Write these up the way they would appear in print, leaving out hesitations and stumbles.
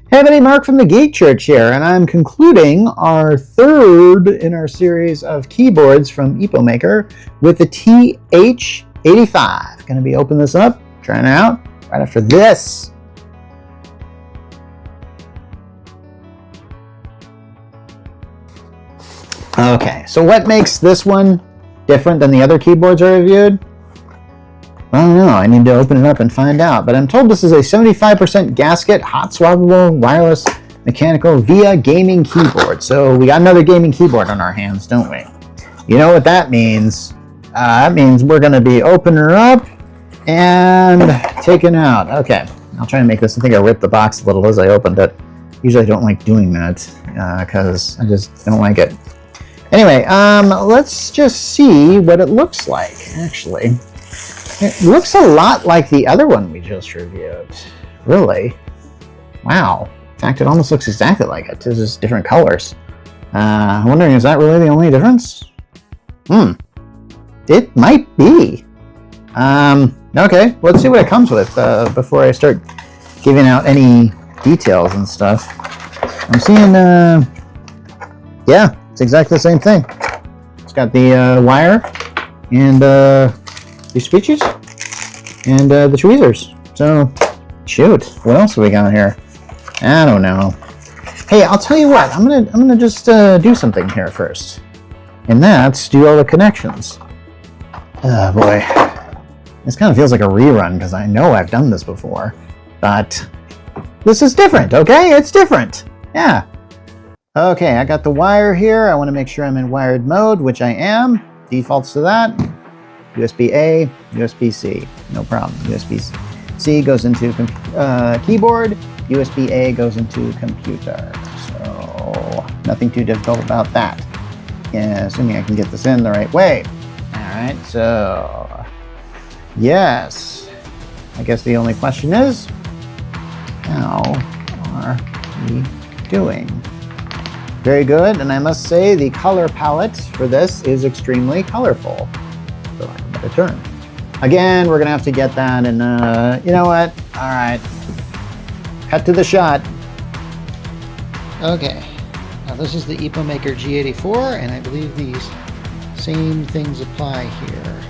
Hey everybody, Mark from the Geek Church here, and I'm concluding our third in our series of keyboards from Epomaker with the TH85. Going to be opening this up, trying it out, right after this. Okay, so what makes this one different than the other keyboards I reviewed? I don't know, I need to open it up and find out, but I'm told this is a 75% gasket, hot swappable, wireless, mechanical, via gaming keyboard. So we got another gaming keyboard on our hands, don't we? You know what that means? That means we're going to be opening her up and taking out. Okay, I'll try and make this. I think I ripped the box a little as I opened it. Usually I don't like doing that because I just don't like it. Anyway, let's just see what it looks like, actually. It looks a lot like the other one we just reviewed. Really? Wow. In fact, it almost looks exactly like it. It's just different colors. I'm wondering, is that really the only difference? It might be. Okay, let's see what it comes with before I start giving out any details and stuff. I'm seeing, yeah, it's exactly the same thing. It's got the wire and these switches and the tweezers. So, shoot, what else have we got here? I don't know. Hey, I'll tell you what. I'm gonna just do something here first, and that's do all the connections. Oh boy, this kind of feels like a rerun because I know I've done this before, but this is different. Okay, it's different. Yeah. Okay, I got the wire here. I want to make sure I'm in wired mode, which I am. Defaults to that. USB-A, USB-C, no problem. USB-C goes into keyboard, USB-A goes into computer. So nothing too difficult about that. Yeah, assuming I can get this in the right way. All right, so yes. I guess the only question is, how are we doing? Very good, and I must say the color palette for this is extremely colorful. For lack of a better term. Again, we're gonna have to get that, and you know what? All right, cut to the shot. Okay, now this is the Epomaker G84, and I believe these same things apply here.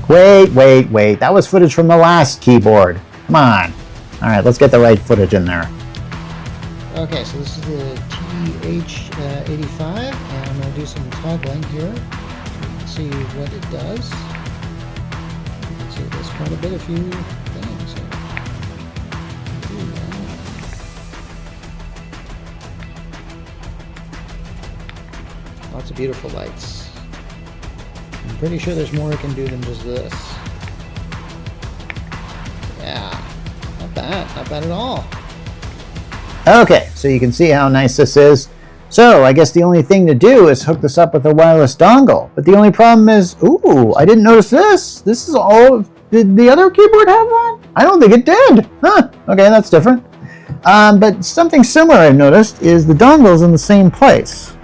Wait! That was footage from the last keyboard. Come on. All right, let's get the right footage in there. Okay, so this is the TH85, and I'm gonna do some toggling here. See what it does. You can see there's quite a bit of few things here. Lots of beautiful lights. I'm pretty sure there's more I can do than just this. Yeah, not bad at all. Okay, so you can see how nice this is. So I guess the only thing to do is hook this up with a wireless dongle. But the only problem is, ooh, I didn't notice this. This is all, did the other keyboard have that? I don't think it did. Huh, okay, that's different. But something similar I've noticed is the dongle's in the same place.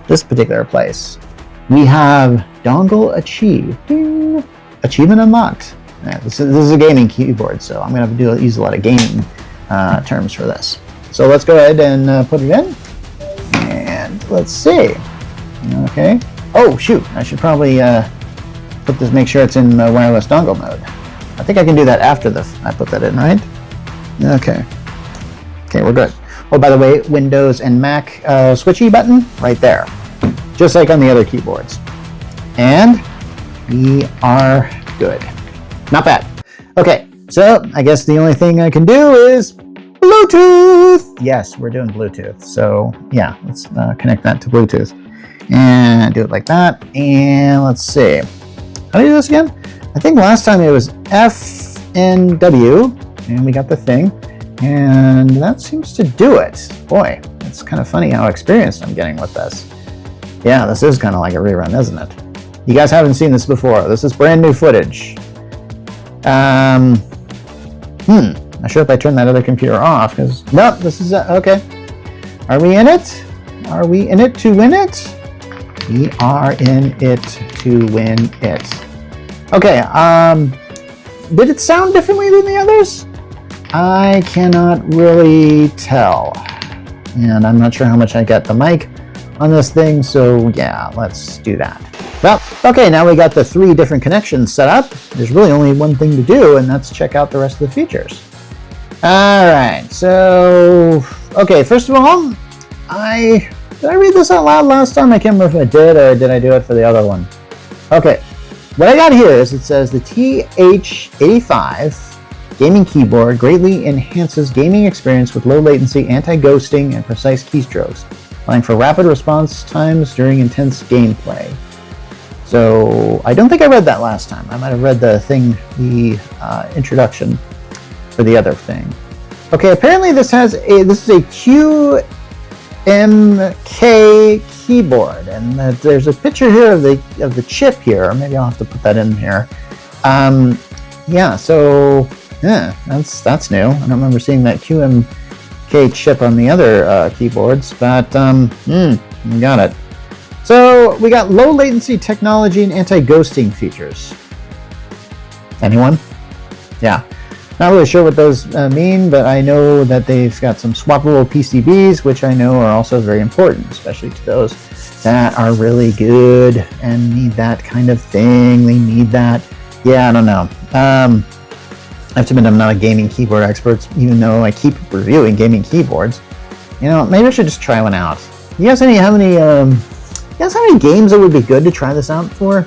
This particular place. We have dongle achieved. Ding. Achievement unlocked. Yeah, this is a gaming keyboard, so I'm gonna have to use a lot of gaming terms for this. So let's go ahead and put it in. And let's see. Okay. Oh shoot! I should probably make sure it's in wireless dongle mode. I think I can do that after I put that in, right? Okay. Okay, we're good. Oh, by the way, Windows and Mac switchy button right there, just like on the other keyboards. And we are good. Not bad. Okay, so I guess the only thing I can do is Bluetooth! Yes, we're doing Bluetooth. So yeah, let's connect that to Bluetooth. And do it like that. And let's see. How do you do this again? I think last time it was F and W. And we got the thing. And that seems to do it. Boy, it's kind of funny how experienced I'm getting with this. Yeah, this is kind of like a rerun, isn't it? You guys haven't seen this before. This is brand new footage. Not sure if I turn that other computer off, because, nope, this is, okay. Are we in it? Are we in it to win it? We are in it to win it. Okay, did it sound differently than the others? I cannot really tell. And I'm not sure how much I got the mic on this thing, so yeah, let's do that. Well, okay, now we got the 3 different connections set up. There's really only one thing to do, and that's check out the rest of the features. Alright, so, okay, first of all, did I read this out loud last time? I can't remember if I did, or did I do it for the other one? Okay, what I got here is it says the TH85 gaming keyboard greatly enhances gaming experience with low latency, anti-ghosting, and precise keystrokes, allowing for rapid response times during intense gameplay. So I don't think I read that last time. I might have read the introduction for the other thing. Okay, apparently this is a QMK keyboard, and there's a picture here of the chip here. Maybe I'll have to put that in here. Yeah, so yeah, that's new. I don't remember seeing that QMK chip on the other keyboards, but we got it. So we got low latency technology and anti-ghosting features. Anyone? Yeah. Not really sure what those mean, but I know that they've got some swappable PCBs, which I know are also very important, especially to those that are really good and need that kind of thing. They need that. Yeah, I don't know. I have to admit I'm not a gaming keyboard expert, even though I keep reviewing gaming keyboards. You know, maybe I should just try one out. You guys have any games that would be good to try this out for?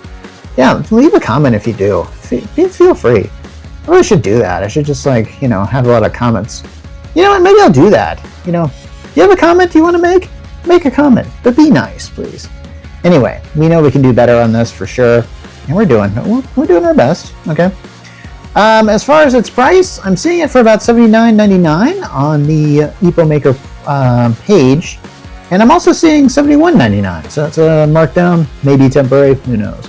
Yeah, leave a comment if you do. Feel free. I really should do that. I should just have a lot of comments. You know what? Maybe I'll do that. You have a comment you want to make? Make a comment, but be nice, please. Anyway, we know we can do better on this for sure, and we're doing our best. Okay. As far as its price, I'm seeing it for about $79.99 on the Epomaker page, and I'm also seeing $71.99. So that's a markdown, maybe temporary. Who knows?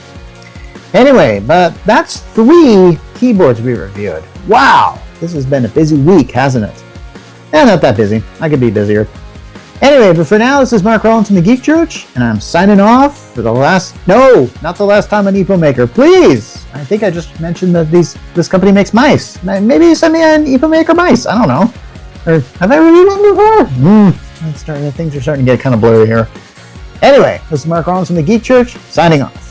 Anyway, but that's 3 keyboards we reviewed. Wow, this has been a busy week, hasn't it? Not that busy. I could be busier. Anyway, but for now, this is Mark Rollins from the Geek Church, and I'm signing off for not the last time on Epomaker. Please! I think I just mentioned that this company makes mice. Maybe send me an Epomaker mice. I don't know. Or have I reviewed them before? Things are starting to get kind of blurry here. Anyway, this is Mark Rollins from the Geek Church, signing off.